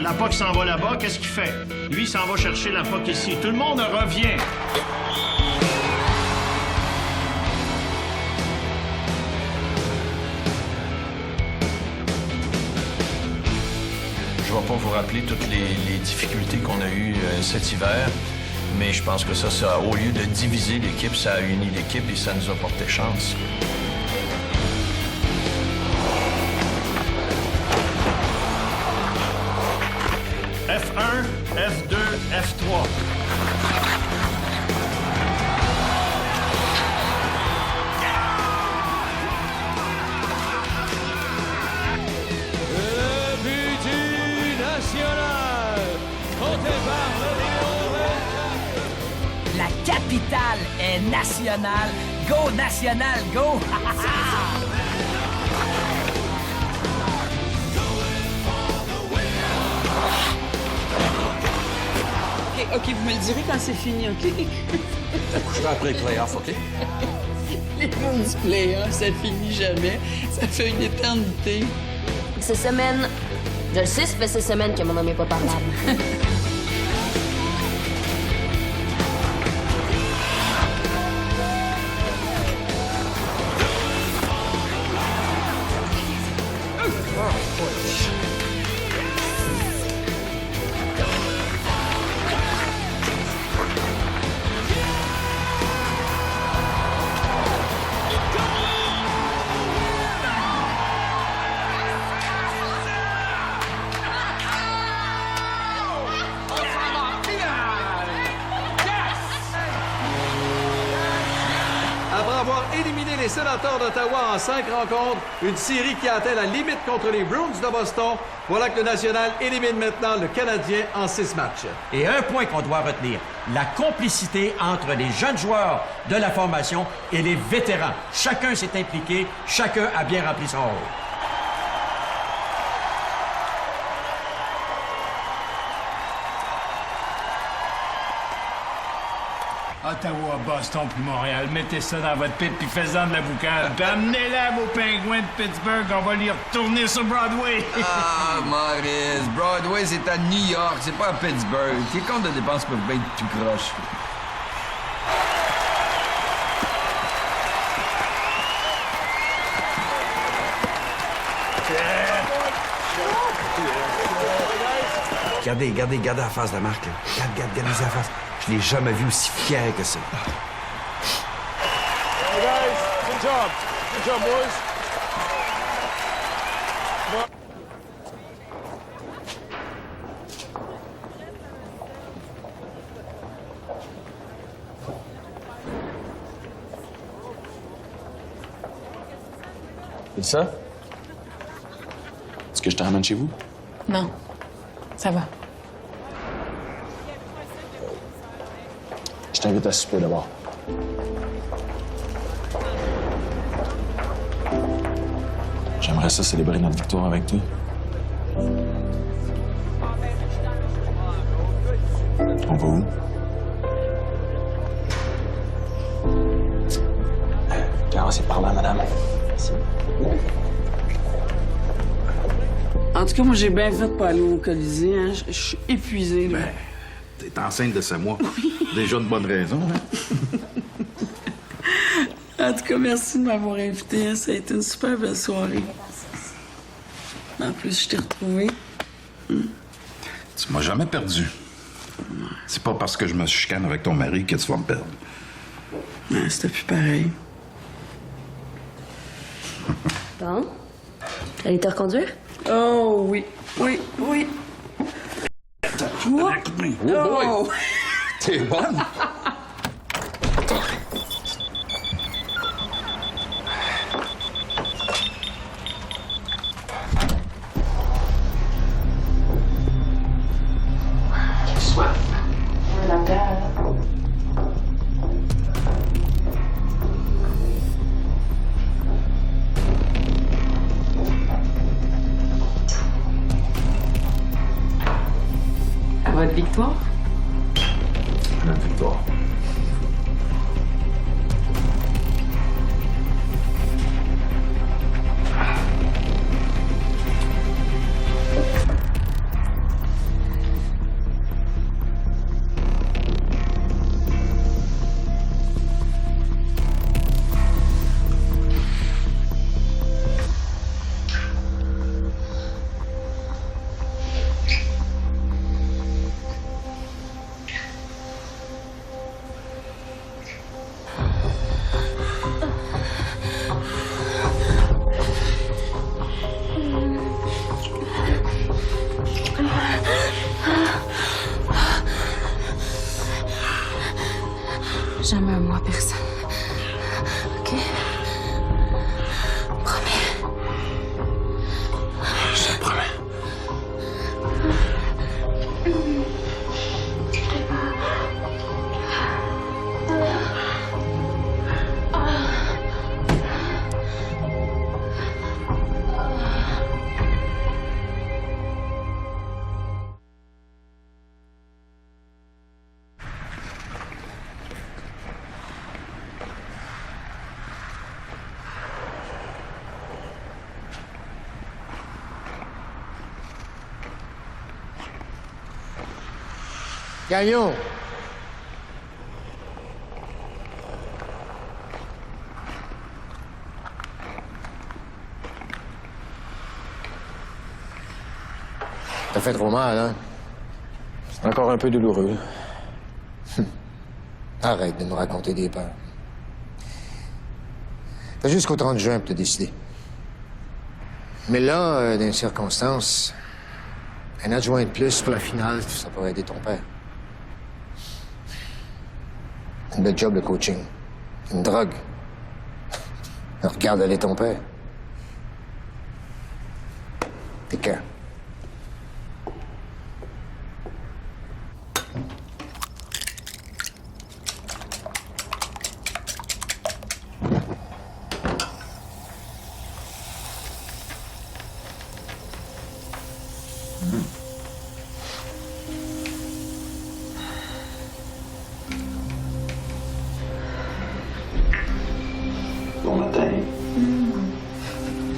la POC s'en va là-bas, qu'est-ce qu'il fait? Lui, il s'en va chercher la POC ici. Tout le monde revient. Je ne vais pas vous rappeler toutes les difficultés qu'on a eues cet hiver, mais je pense que ça, au lieu de diviser l'équipe, ça a uni l'équipe et ça nous a porté chance. F1, F2, F3. Le but du national, compté par le numéro 24. La capitale est nationale. Go national, go! OK, vous me le direz quand c'est fini, OK? Ça couchera après le playoff, OK? Les mots du playoff, ça finit jamais. Ça fait une éternité. Ces semaines, je le sais, ça fait 6 semaines que mon homme n'est pas parlable. Après avoir éliminé les Sénateurs d'Ottawa en 5 rencontres, une série qui a atteint la limite contre les Bruins de Boston, voilà que le National élimine maintenant le Canadien en 6 matchs. Et un point qu'on doit retenir, la complicité entre les jeunes joueurs de la formation et les vétérans. Chacun s'est impliqué, chacun a bien rempli son rôle. Ottawa, Boston puis Montréal, mettez ça dans votre pipe puis faites-en de la boucane. Puis amenez-la à vos pingouins de Pittsburgh, on va les retourner sur Broadway. Ah, Maurice, Broadway, c'est à New York, c'est pas à Pittsburgh. Tes comptes de dépenses peuvent bien être tout croche. Regardez la face de Marc. Regardez la face. Je l'ai jamais vu aussi fier que ça. Hey guys, good job. Good job, boys. C'est ça? Est-ce que je te ramène chez vous? Non, ça va. Je t'invite à souper d'abord. J'aimerais ça célébrer notre victoire avec toi. On va où? Car c'est par là, madame. Merci. En tout cas, moi, j'ai bien fait de pas aller au Colisée. Hein. Je suis épuisée. Là. T'es enceinte de 7 mois. Déjà une bonne raison, hein? En tout cas, merci de m'avoir invité. Hein. Ça a été une super belle soirée. En plus, je t'ai retrouvée. Tu m'as jamais perdu. C'est pas parce que je me chicane avec ton mari que tu vas me perdre. Ouais, c'était plus pareil. Bon? Allez te reconduire? Oh oui, oui, oui. Oh boy! T'es bonne? Votre victoire? Notre victoire. Jamais un moi, personne. OK? Promets. Je te le promets. Gagnon! T'as fait trop mal, hein? C'est encore un peu douloureux. Arrête de nous raconter des peurs. T'as jusqu'au 30 juin pour te décider. Mais là, dans les circonstances, un adjoint de plus pour la finale, ça pourrait aider ton père. Une belle job de coaching. Une drogue. Regarde aller ton père. T'es quand? Bon matin.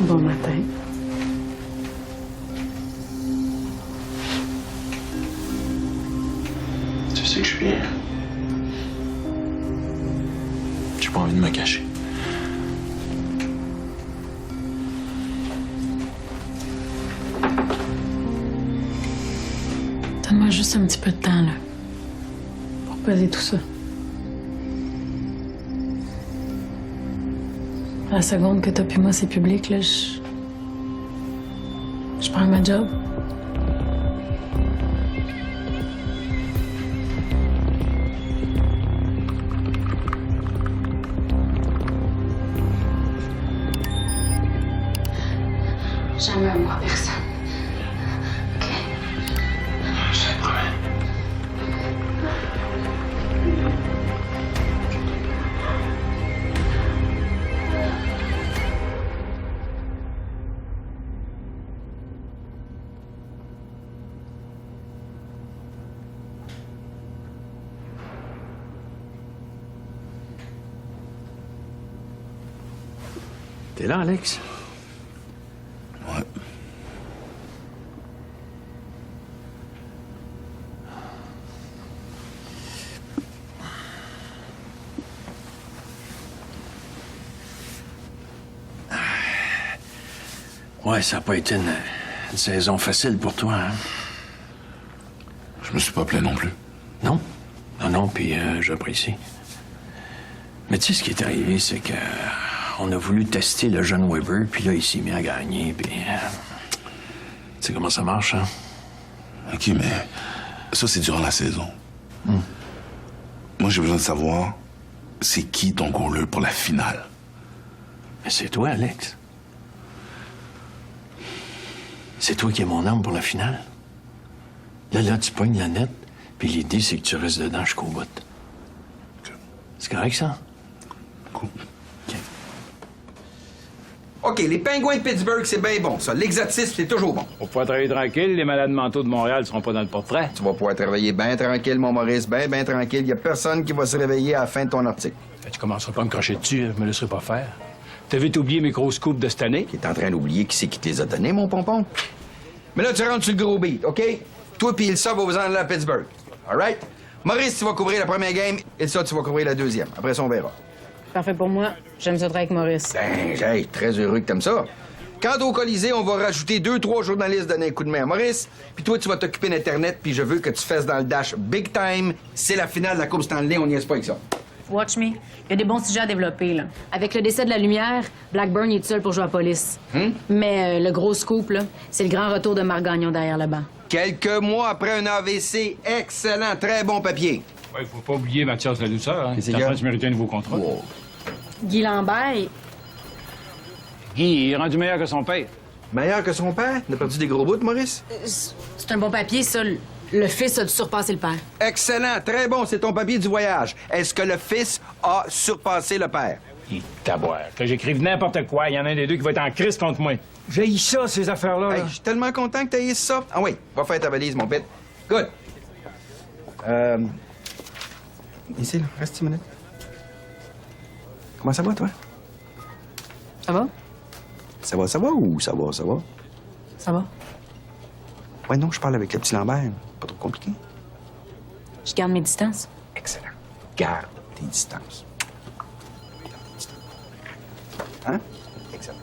Bon matin. Tu sais que je suis bien. J'ai pas envie de me cacher. Donne-moi juste un petit peu de temps, là. Pour peser tout ça. À la seconde que t'as puis moi, c'est public, là, je prends ma job. Jamais un moi, personne. OK? Je te le promets. T'es là, Alex? Ouais. Ouais, ça n'a pas été une saison facile pour toi, hein? Je me suis pas plaint non plus. Non? Non, puis j'apprécie. Mais tu sais, ce qui est arrivé, c'est que on a voulu tester le jeune Weber, puis là, il s'est mis à gagner, puis... tu sais comment ça marche, hein? OK, mais ça, c'est durant la saison. Moi, j'ai besoin de savoir, c'est qui ton goaler pour la finale? Mais c'est toi, Alex. C'est toi qui es mon homme pour la finale. Là, tu pognes la nette, puis l'idée, c'est que tu restes dedans jusqu'au bout. C'est correct, ça? Cool. OK, les Pingouins de Pittsburgh, c'est bien bon, ça. L'exotisme, c'est toujours bon. Pour pouvoir travailler tranquille, les malades mentaux de Montréal seront pas dans le portrait. Tu vas pouvoir travailler bien tranquille, mon Maurice, bien tranquille. Y a personne qui va se réveiller à la fin de ton article. Tu commenceras pas à me crocher dessus, je me laisserai pas faire. T'as vite oublié mes gros scoops de cette année? Qui est en train d'oublier qui c'est qui te les a donnés, mon pompon. Mais là, tu rentres sur le gros beat, OK? Toi puis Ilsa, va vous en aller à Pittsburgh. All right? Maurice, tu vas couvrir la première game. Ilsa, tu vas couvrir la deuxième. Après ça, on verra. Parfait pour moi. J'aime ça travailler avec Maurice. Ben, hey, très heureux que t'aimes ça. Quant au Colisée, on va rajouter 2-3 journalistes donner un coup de main à Maurice. Puis toi, tu vas t'occuper d'Internet, puis je veux que tu fasses dans le dash big time. C'est la finale de la Coupe Stanley, on n'y est pas avec ça. Watch me. Il y a des bons sujets à développer, là. Avec le décès de la lumière, Blackburn est seul pour jouer à la police. Mais le gros scoop, là, c'est le grand retour de Marc Gagnon derrière le banc. Quelques mois après un AVC, excellent, très bon papier. Il faut pas oublier Mathias Ladouceur. Hein. Qu'est-ce Il est qu'il y en a? train de se mériter un nouveau contrat. Wow. Guy Lambert, Guy, il est rendu meilleur que son père. Meilleur que son père? T'as perdu des gros bouts, Maurice? c'est un bon papier, ça. Le fils a dû surpasser le père. Excellent, très bon, c'est ton papier du voyage. Est-ce que le fils a surpassé le père? Il taboire. Que j'écrive n'importe quoi, il y en a un des deux qui va être en crise contre moi. J'ai ça, ces affaires-là. Hey, je suis tellement content que t'aies ça. Ah oui, va faire ta valise, mon pet. Good. Ici, là, reste 10 minutes. Comment ça va, toi? Ça va? Ça va ou ça va? Ça va. Ouais, non, je parle avec le petit Lambert. Pas trop compliqué. Je garde mes distances. Excellent. Garde tes distances. Hein? Excellent.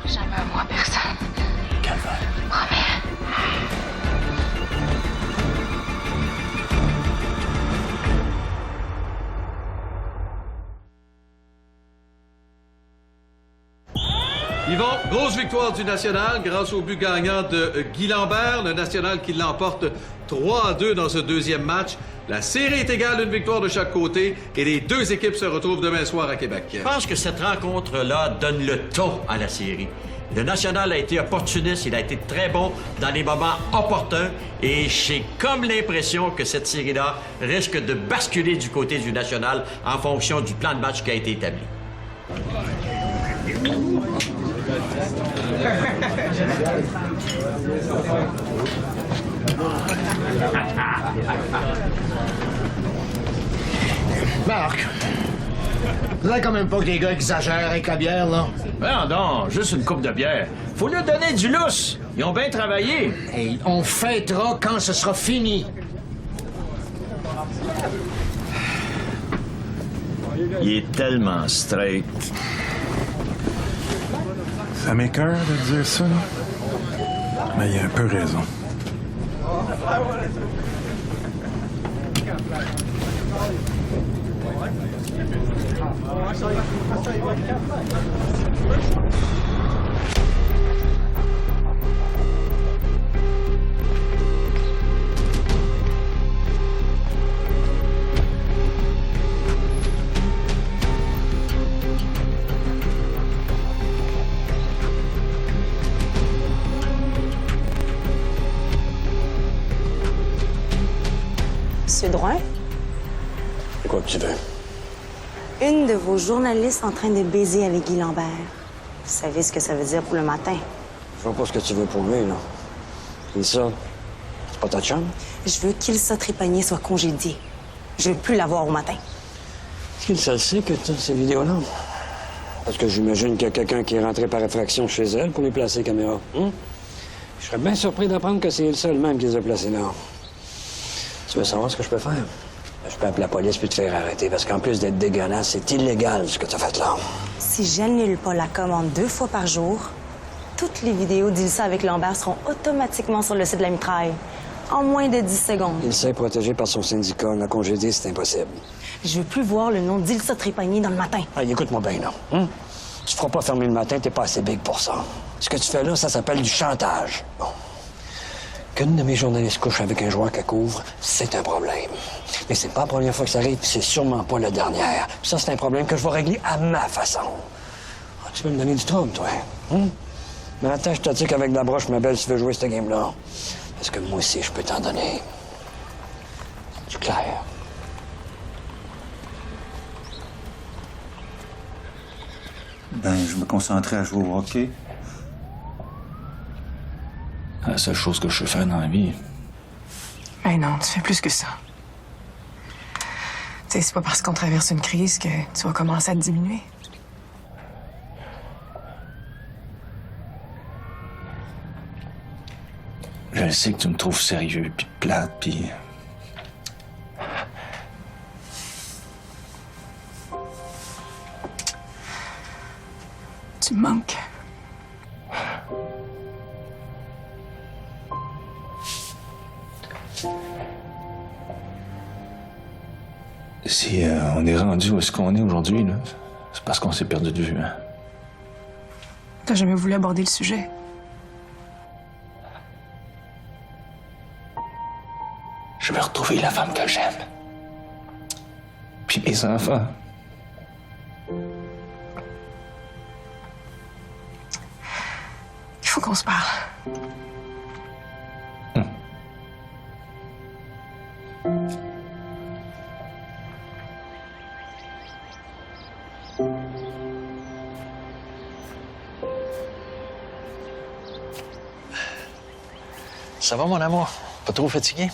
Jamais un mot à personne. Calvaire. Promets. Yvon, grosse victoire du National grâce au but gagnant de Guy Lambert. Le National qui l'emporte 3-2 dans ce deuxième match. La série est égale, une victoire de chaque côté. Et les deux équipes se retrouvent demain soir à Québec. Je pense que cette rencontre-là donne le ton à la série. Le National a été opportuniste, il a été très bon dans les moments opportuns et j'ai comme l'impression que cette série-là risque de basculer du côté du National en fonction du plan de match qui a été établi. Marc, vous savez quand même pas que les gars exagèrent avec la bière, là? Non, non, juste une coupe de bière. Faut leur donner du lousse. Ils ont bien travaillé. Hey, on fêtera quand ce sera fini. Il est tellement straight. Ça m'écoeure de dire ça, là. Mais il a un peu raison. Monsieur Drouin, C'est quoi que tu veux? une de vos journalistes en train de baiser avec Guy Lambert. Vous savez ce que ça veut dire pour le matin? Je vois pas ce que tu veux pour lui, là. Et ça, c'est pas ta chum? Je veux qu'Ilsa Trépanier soit congédiée. Je veux plus la voir au matin. Est-ce qu'il se sait que tu as ces vidéos-là? Parce que j'imagine qu'il y a quelqu'un qui est rentré par effraction chez elle pour lui placer la caméra. Je serais bien surpris d'apprendre que c'est Ilsa elle-même qui les a placés là. Tu veux savoir ce que je peux faire? Je peux appeler la police puis te faire arrêter, parce qu'en plus d'être dégueulasse, c'est illégal ce que tu as fait là. Si j'annule pas la commande 2 fois par jour, toutes les vidéos d'Ilsa avec Lambert seront automatiquement sur le site de la mitraille. En moins de 10 secondes. Ilsa est protégée par son syndicat. La congédier, c'est impossible. Je veux plus voir le nom d'Ilsa Trépanier dans le matin. Hey, écoute-moi bien, là. Tu te feras pas fermer le matin, t'es pas assez big pour ça. Ce que tu fais là, ça s'appelle du chantage. Bon. Qu'une de mes journalistes couche avec un joueur qu'elle couvre, c'est un problème. Mais c'est pas la première fois que ça arrive, puis c'est sûrement pas la dernière. Puis ça, c'est un problème que je vais régler à ma façon. Ah, tu peux me donner du trouble, toi. Mais attends, je te dis qu'avec la broche, ma belle, tu veux jouer cette game-là. Parce que moi aussi, je peux t'en donner. C'est clair. Ben, je me concentrais à jouer au hockey. La seule chose que je sais faire dans la vie. Hey non, tu fais plus que ça. Tu sais, c'est pas parce qu'on traverse une crise que tu vas commencer à te diminuer. Je sais que tu me trouves sérieux, puis plate, puis... Tu me manques. Si on est rendu où est-ce qu'on est aujourd'hui, là, c'est parce qu'on s'est perdu de vue, hein. T'as jamais voulu aborder le sujet. Je vais retrouver la femme que j'aime. Puis mes enfants. Il faut qu'on se parle. Ça va, mon amour? Pas trop fatigué?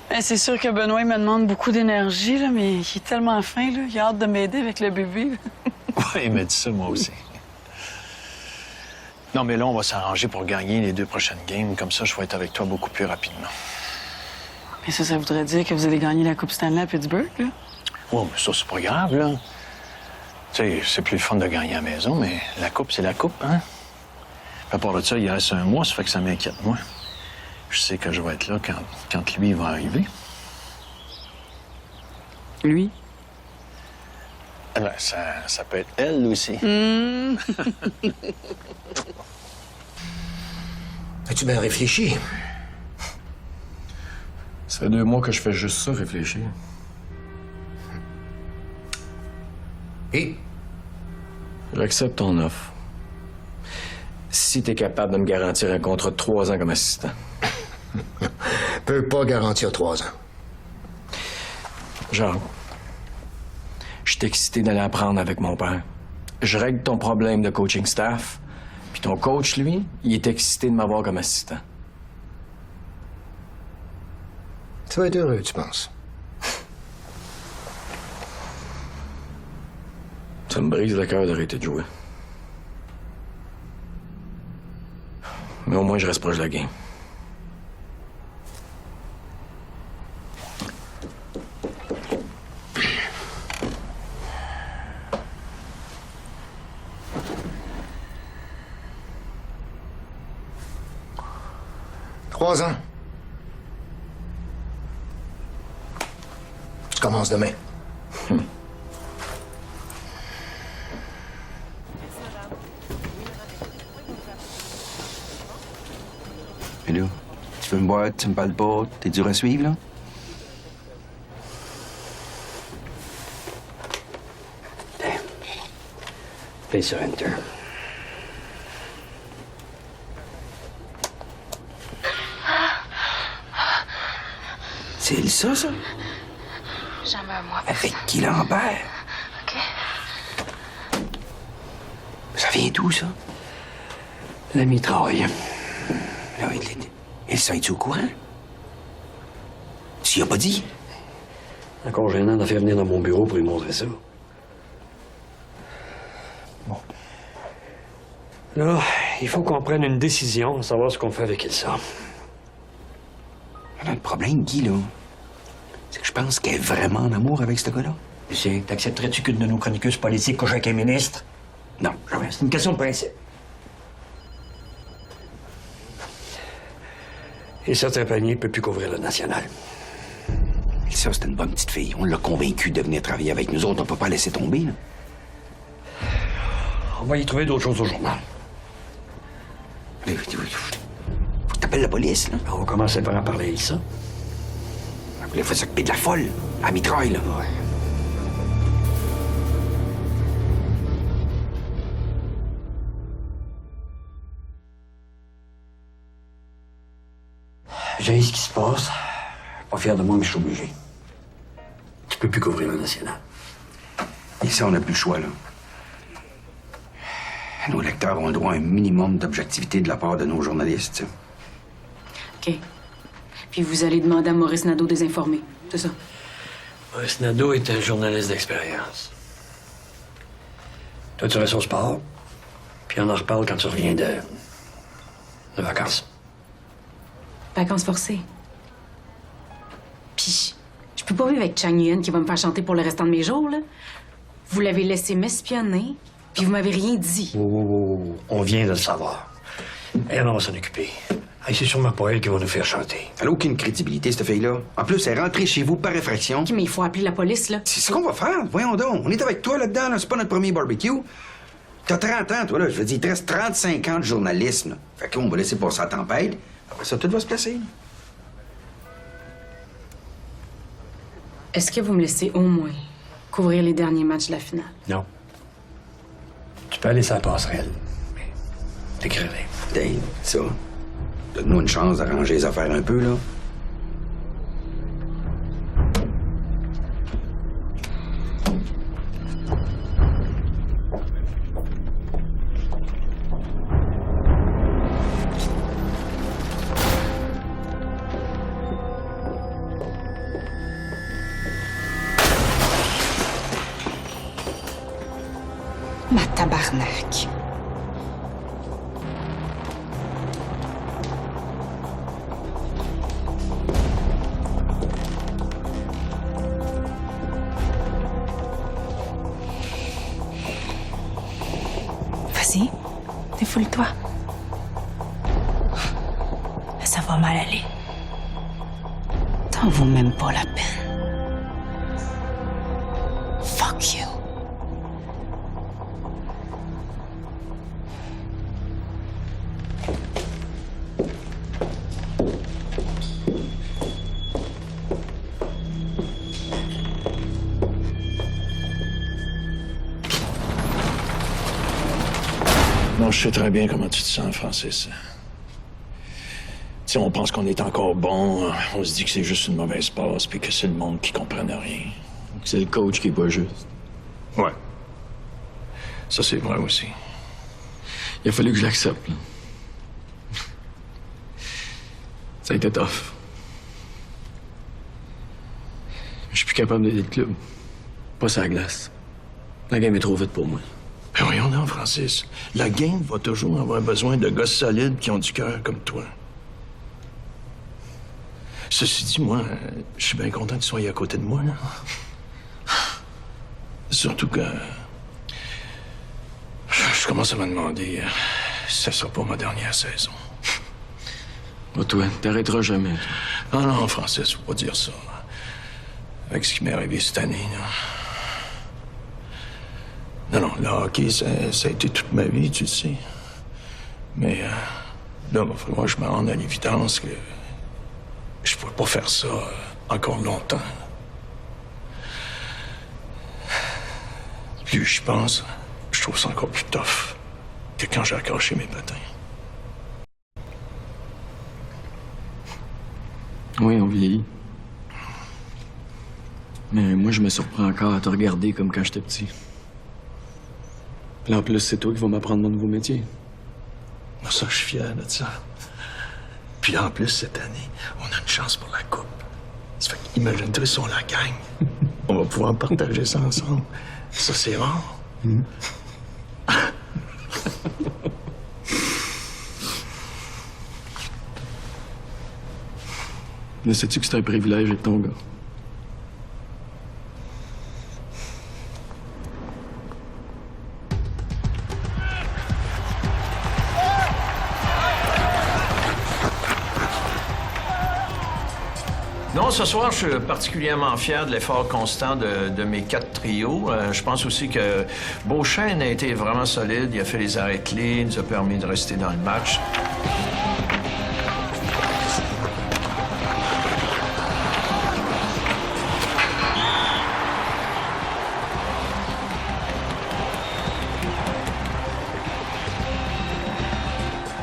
Ben, c'est sûr que Benoît il me demande beaucoup d'énergie, là, mais il est tellement fin, là. Il a hâte de m'aider avec le bébé. Oui, il m'a dit ça, moi aussi. Non, mais là, on va s'arranger pour gagner les 2 prochaines games. Comme ça, je vais être avec toi beaucoup plus rapidement. Mais ça voudrait dire que vous allez gagner la Coupe Stanley à Pittsburgh, là? Oh, mais ça, c'est pas grave, là. Tu sais, c'est plus le fun de gagner à la maison, mais la coupe, c'est la coupe, hein? À part de ça, il reste un mois, ça fait que ça m'inquiète, moi. Je sais que je vais être là quand lui va arriver. Lui? Eh ben, ça peut être elle aussi. As-tu bien réfléchi? Ça fait 2 mois que je fais juste ça, réfléchir. Et? J'accepte ton offre. Si t'es capable de me garantir un contrat de 3 ans comme assistant. Peux pas garantir 3 ans. Genre, je suis excité d'aller apprendre avec mon père. Je règle ton problème de coaching staff, puis ton coach, lui, il est excité de m'avoir comme assistant. Tu vas être heureux, tu penses? Ça me brise le cœur d'arrêter de jouer. Mais au moins, je reste proche de la game. Trois ans. Tu commences demain. Et là, tu veux me boire, tu me parles pas, t'es dur à suivre, là? Fais sur Enter. C'est Elsa, ça? Jamais un mois. Avec Guy Lambert. OK. Ça vient d'où, ça? La mitraille. Là, Elsa, es-tu au courant? Tu y as pas dit? Encore gênant d'en faire venir dans mon bureau pour lui montrer ça. Bon. Là, il faut qu'on prenne une décision, à savoir ce qu'on fait avec Elsa. Le problème, Guy, là, c'est que je pense qu'elle est vraiment en amour avec ce gars-là. Lucien, t'accepterais-tu qu'une de nos chroniqueuses politiques couche avec un ministre? Non, jamais. C'est une question de principe. Et certains paniers ne peut plus couvrir le national. Elsa, c'est une bonne petite fille. On l'a convaincue de venir travailler avec nous autres. On peut pas la laisser tomber, là. On va y trouver d'autres choses au journal. Faut que t'appelles la police, là. On va commencer par en parler à Elsa. Il faut s'occuper de la folle, à mitraille, là. Ouais. J'ai ce qui se passe. Pas fier de moi, mais je suis obligé. Tu peux plus couvrir le national. Et ça, on n'a plus le choix, là. Nos lecteurs ont le droit à un minimum d'objectivité de la part de nos journalistes, tu sais. OK. Puis vous allez demander à Maurice Nadeau de les informer, c'est ça? Maurice Nadeau est un journaliste d'expérience. Toi, tu restes au sport, puis on en reparle quand tu reviens de vacances. Vacances forcées. Puis, je peux pas vivre avec Chang Yuen qui va me faire chanter pour le restant de mes jours, là. Vous l'avez laissé m'espionner, puis vous m'avez rien dit. Oh, on vient de le savoir. Et on va s'en occuper. Hey, c'est sûrement pas elle qui va nous faire chanter. Elle n'a aucune crédibilité, cette fille-là. En plus, elle est rentrée chez vous par effraction. OK, mais il faut appeler la police, là. C'est ce qu'on va faire. Voyons donc. On est avec toi là-dedans, là. C'est pas notre premier barbecue. T'as 30 ans, toi, là. Je veux dire, il te reste 35 ans de journalisme, là. Fait qu'on va laisser passer la tempête. Après ça, tout va se placer. Est-ce que vous me laissez au moins couvrir les derniers matchs de la finale? Non. Tu peux aller sur la passerelle, mais t'écrirais. Dave, ça. Donne-nous une chance d'arranger les affaires un peu, là. Ma tabarnak. Vas-y, défoule-toi. Ça va mal aller. T'en vaut même pas la peine. Fuck you. Non, je sais très bien comment tu te sens, Francis. Tu sais, on pense qu'on est encore bon, on se dit que c'est juste une mauvaise passe, puis que c'est le monde qui comprenne rien. C'est le coach qui est pas juste. Ouais. Ça, c'est vrai aussi. Il a fallu que je l'accepte, là. Ça a été tough. Je suis plus capable d'aider le club. Pas sur la glace. La game est trop vite pour moi. Ben voyons donc, Francis. La game va toujours avoir besoin de gosses solides qui ont du cœur comme toi. Ceci dit, moi, je suis bien content que tu sois à côté de moi, là. Surtout que... Je commence à me demander si ça sera pas ma dernière saison. Oh, toi, t'arrêteras jamais, toi. Non, non, Francis, faut pas dire ça. Avec ce qui m'est arrivé cette année, là. Non, le hockey, ça a été toute ma vie, tu le sais. Mais là, il va falloir que je me rende à l'évidence que je ne pourrais pas faire ça encore longtemps. Plus j'y pense, je trouve ça encore plus tough que quand j'ai accroché mes patins. Oui, on vieillit. Mais moi, je me surprends encore à te regarder comme quand j'étais petit. Puis en plus, c'est toi qui vas m'apprendre mon nouveau métier. Ça, je suis fier de ça. Puis en plus, cette année, on a une chance pour la coupe. Ça fait qu'imagine-toi si on la gagne. On va pouvoir partager ça ensemble. Ça, c'est rare. Mais sais-tu que c'est un privilège d'être ton gars? Non, ce soir, je suis particulièrement fier de l'effort constant de mes 4 trios. Je pense aussi que Beauchesne a été vraiment solide. Il a fait les arrêts clés, il nous a permis de rester dans le match.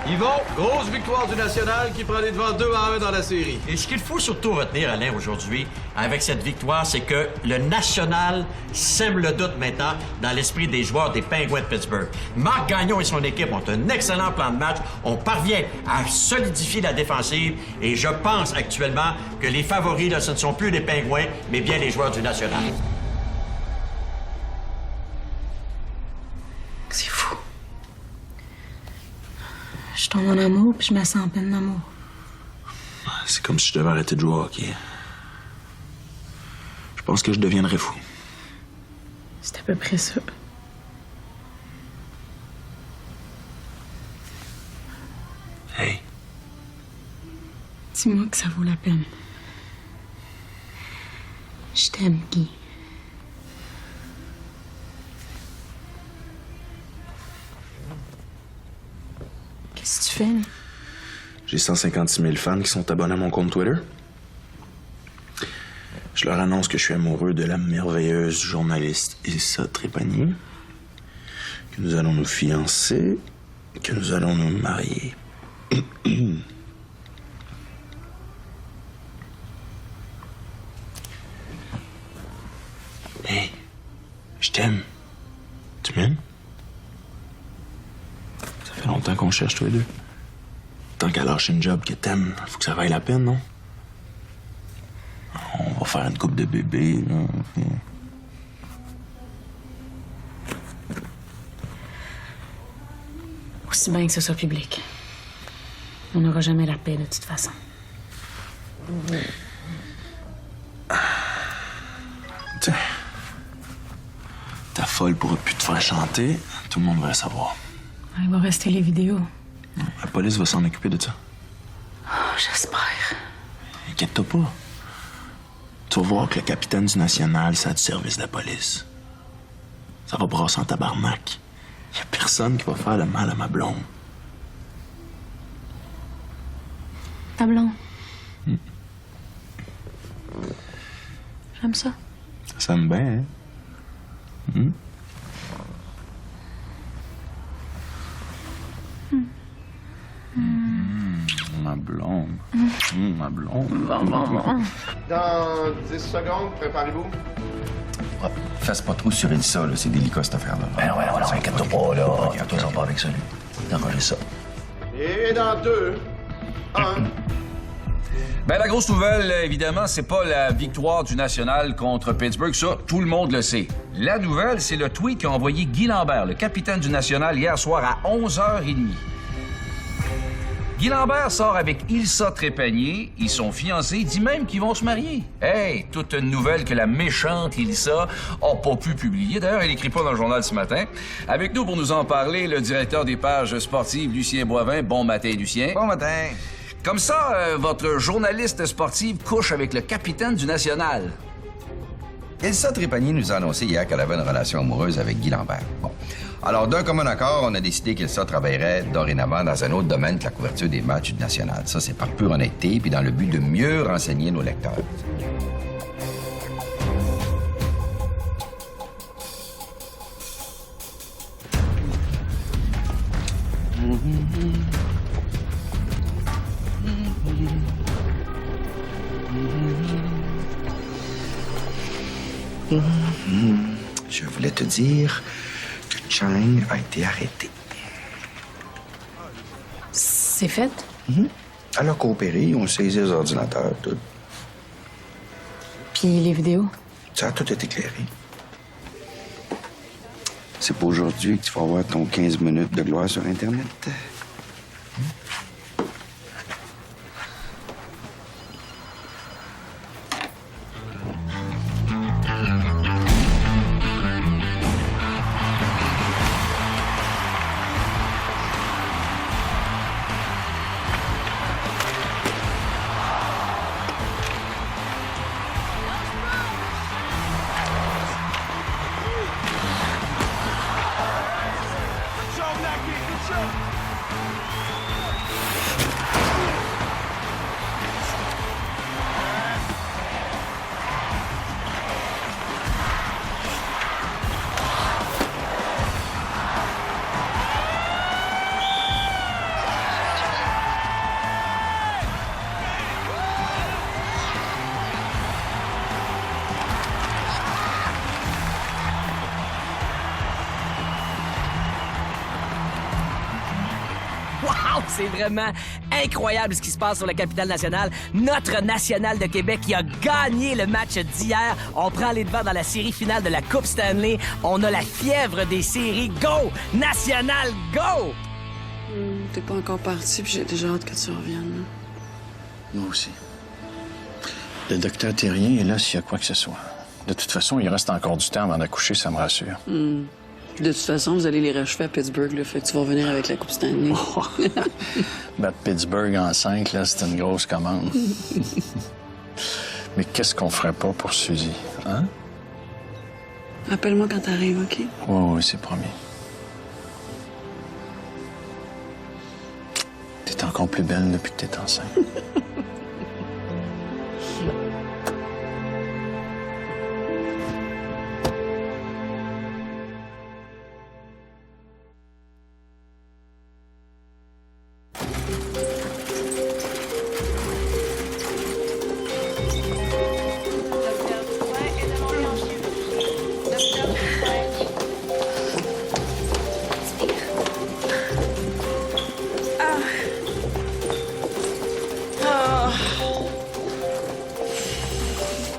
Yvon, grosse victoire du National qui prend les devants 2-1 dans la série. Et ce qu'il faut surtout retenir, Alain, aujourd'hui, avec cette victoire, c'est que le National sème le doute maintenant dans l'esprit des joueurs des Penguins de Pittsburgh. Marc Gagnon et son équipe ont un excellent plan de match. On parvient à solidifier la défensive et je pense actuellement que les favoris, là, ce ne sont plus les Penguins, mais bien les joueurs du National. C'est fou. Je tombe en amour, puis je me sens en peine d'amour. C'est comme si je devais arrêter de jouer au hockey. Je pense que je deviendrais fou. C'est à peu près ça. Hey. Dis-moi que ça vaut la peine. Je t'aime, Guy. Qu'est-ce que tu fais, là? J'ai 156 000 fans qui sont abonnés à mon compte Twitter. Je leur annonce que je suis amoureux de la merveilleuse journaliste Ilsa Trépanier, que nous allons nous fiancer, que nous allons nous marier. Hey, je t'aime. Tu m'aimes? Ça fait longtemps qu'on cherche tous les deux. Tant qu'à lâcher une job que t'aimes, faut que ça vaille la peine, non? On va faire une couple de bébés, là. Aussi bien que ce soit public. On n'aura jamais la paix, de toute façon. Tiens. Ta folle pourra plus te faire chanter. Tout le monde va le savoir. Il va rester les vidéos. La police va s'en occuper de ça. Oh, j'espère. Inquiète-toi pas. Tu vas voir que le capitaine du National, c'est du service de la police. Ça va brasser en tabarnak. Y a personne qui va faire le mal à ma blonde. Ta blonde? J'aime ça. Ça me bien, hein? Ma blonde. Ma blonde. Bon. Dans 10 secondes, préparez-vous. Fasse pas trop sur Elsa, là. C'est délicat, cette affaire-là. Ben ouais, inquiète-toi pas, là. Fais-toi pas avec ça, lui. T'envoies ça. Et dans 2, 1. Ben, la grosse nouvelle, évidemment, c'est pas la victoire du National contre Pittsburgh. Ça, tout le monde le sait. La nouvelle, c'est le tweet qu'a envoyé Guy Lambert, le capitaine du National, hier soir à 11h30. Guy Lambert sort avec Ilsa Trépanier. Ils sont fiancés. Il dit même qu'ils vont se marier. Hey, toute une nouvelle que la méchante Ilsa a pas pu publier. D'ailleurs, elle écrit pas dans le journal ce matin. Avec nous pour nous en parler, le directeur des pages sportives, Lucien Boivin. Bon matin, Lucien. Bon matin. Comme ça, votre journaliste sportive couche avec le capitaine du National. Elsa Trépanier nous a annoncé hier qu'elle avait une relation amoureuse avec Guy Lambert. Bon. Alors, d'un commun accord, on a décidé qu'Elsa travaillerait dorénavant dans un autre domaine que la couverture des matchs du National. Ça, c'est par pure honnêteté, puis dans le but de mieux renseigner nos lecteurs. Je voulais te dire que Chang a été arrêtée. C'est fait? Elle a coopéré, on saisi les ordinateurs, tout. Puis les vidéos? Ça a tout été éclairé. C'est pour aujourd'hui que tu vas avoir ton 15 minutes de gloire sur Internet. C'est vraiment incroyable ce qui se passe sur la capitale nationale. Notre national de Québec qui a gagné le match d'hier. On prend les devants dans la série finale de la Coupe Stanley. On a la fièvre des séries. Go! National, go! T'es pas encore parti, puis j'ai déjà hâte que tu reviennes. Moi aussi. Le docteur Thérien est là s'il y a quoi que ce soit. De toute façon, il reste encore du temps avant d'accoucher, ça me rassure. De toute façon, vous allez les rachever à Pittsburgh, là, fait que tu vas revenir avec la Coupe Stanley. Battre Pittsburgh en 5, là, c'est une grosse commande. Mais qu'est-ce qu'on ferait pas pour Suzy, hein? Appelle-moi quand t'arrives, OK? Oui, c'est promis. T'es encore plus belle depuis que t'es enceinte.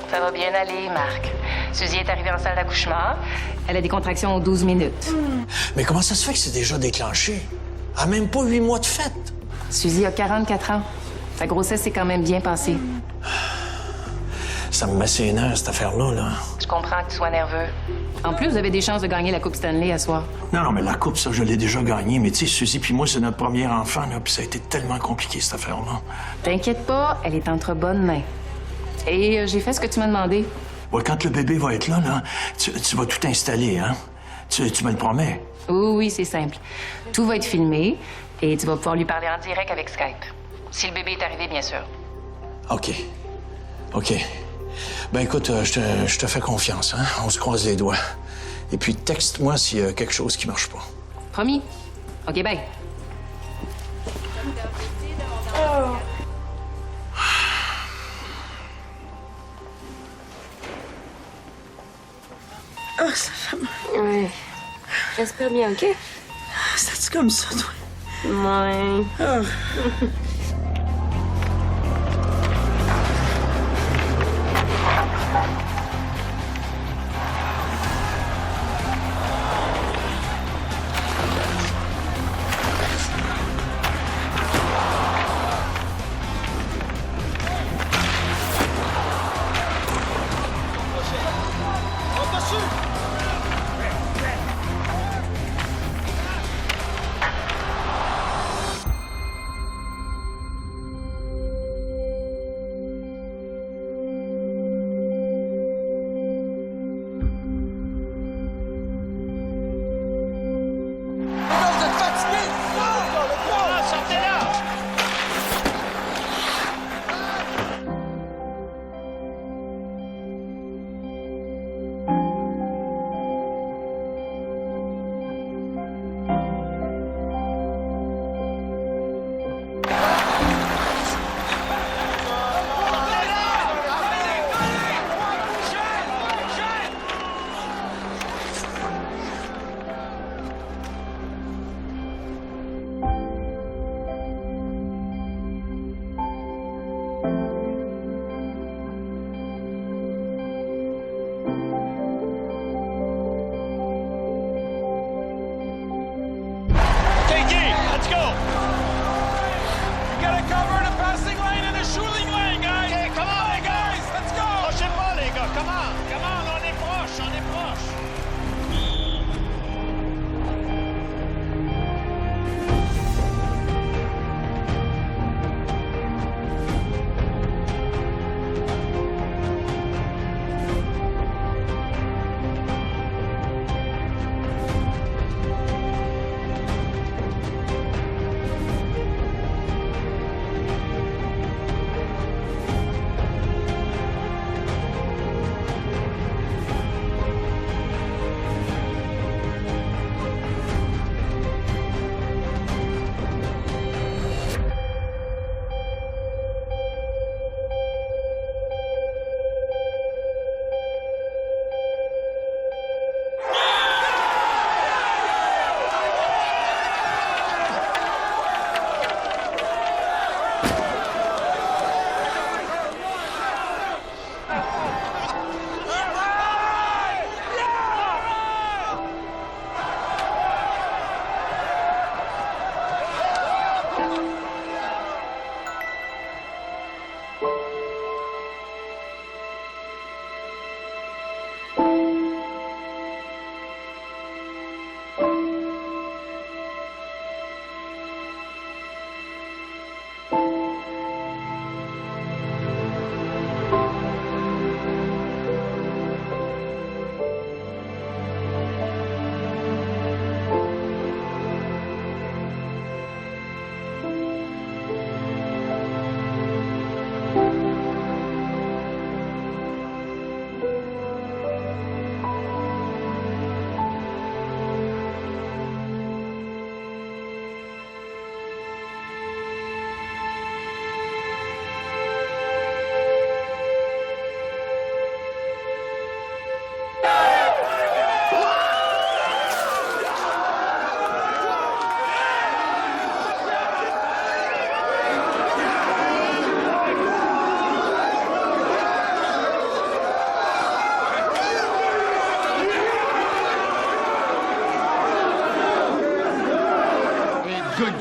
Ça va bien aller, Marc. Suzy est arrivée en salle d'accouchement. Elle a des contractions aux 12 minutes. Mais comment ça se fait que c'est déjà déclenché? À même pas 8 mois de fête. Suzy a 44 ans. Sa grossesse s'est quand même bien passée. Ça me met ses nerfs, cette affaire-là, là. Je comprends que tu sois nerveux. En plus, vous avez des chances de gagner la Coupe Stanley à soir. Non, mais la coupe, ça, je l'ai déjà gagnée. Mais tu sais, Suzy puis moi, c'est notre premier enfant, là. Puis ça a été tellement compliqué, cette affaire-là. T'inquiète pas, elle est entre bonnes mains. Et j'ai fait ce que tu m'as demandé. Ouais, quand le bébé va être là, tu vas tout installer, hein? Tu me le promets? Oui, c'est simple. Tout va être filmé et tu vas pouvoir lui parler en direct avec Skype. Si le bébé est arrivé, bien sûr. OK. Ben écoute, je te fais confiance, hein? On se croise les doigts. Et puis texte-moi s'il y a quelque chose qui marche pas. Promis. OK, bye. Oh, ça fait mal. Ouais. J'espère bien, OK? C'est-tu comme ça, toi? Ouais. Oh.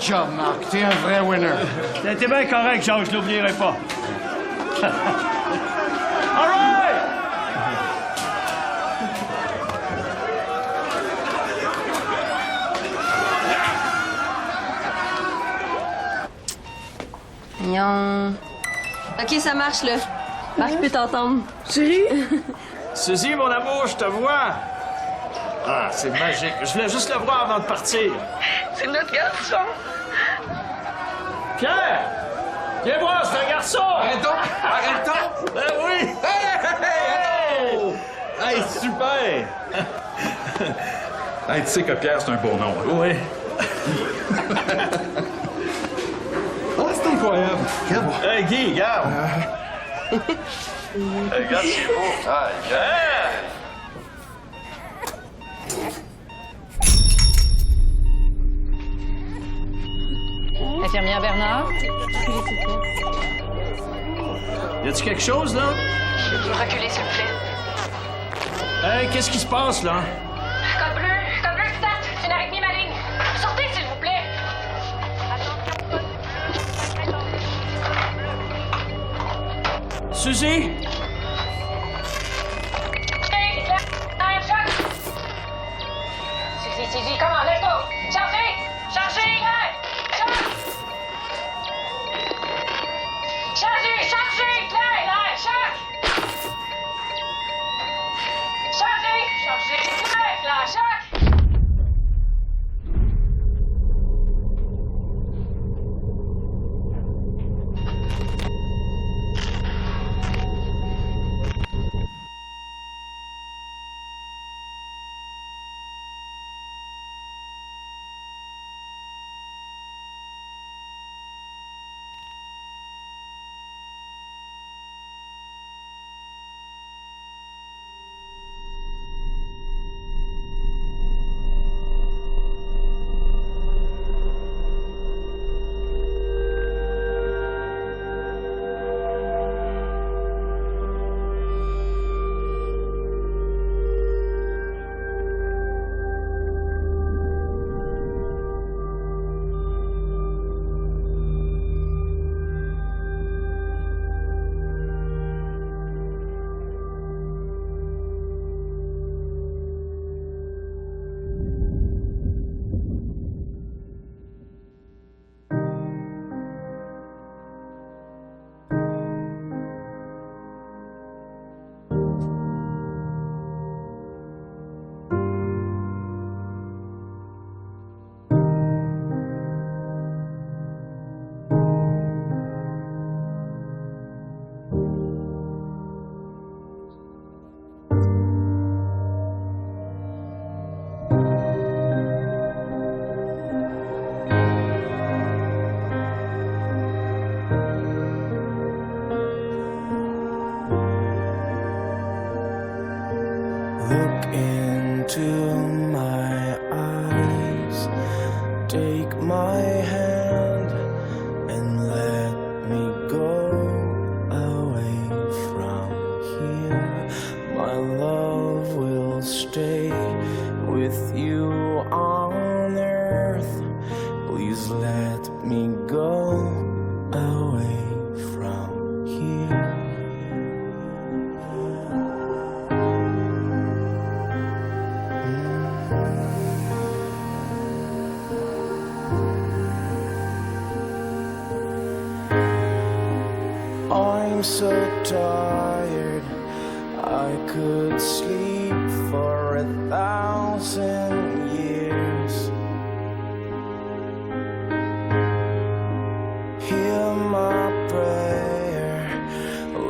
job, Marc. T'es un vrai winner. T'es bien correct, Georges, je l'oublierai pas. All right! Mignon. OK, ça marche, là. Marc peut t'entendre. Chérie? Suzy, mon amour, je te vois. Ah, c'est magique. Je voulais juste le voir avant de partir. C'est notre garçon. Pierre! Viens voir, c'est un garçon! Arrête-toi! Ben oui! Hey, super! Hey, tu sais que Pierre, c'est un beau nom. Hein? Oui. Oh, c'est incroyable! Hey, Guy, regarde! Regarde, c'est beau! Ah, Infirmière Bernard? Y a-tu quelque chose, là? Reculez, s'il vous plaît. Hey, qu'est-ce qui se passe, là? Code bleu, start. C'est une arythmie maligne. Sortez, s'il vous plaît. Suzy? Suzy, comment? Let's go! Chargez! Chargez! Chargez! Claire! Charge! Chargez! Claire! Charge! Look into my eyes, take my hand and let me go away from here. My love will stay with you on earth. Please let me go away from here. I'm so tired, I could sleep for 1,000 years. Hear my prayer,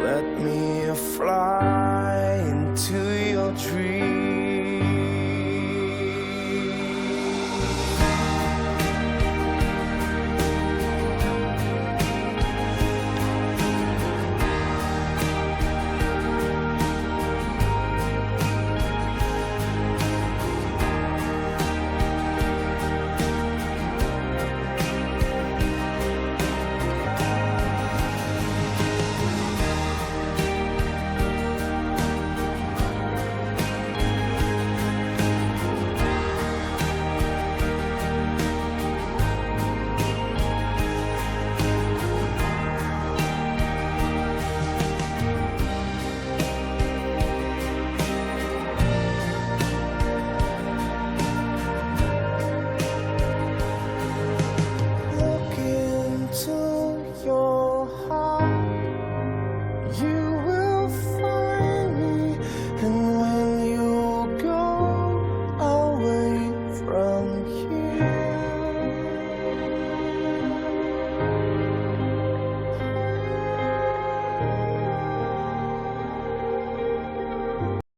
let me fly into your dreams. You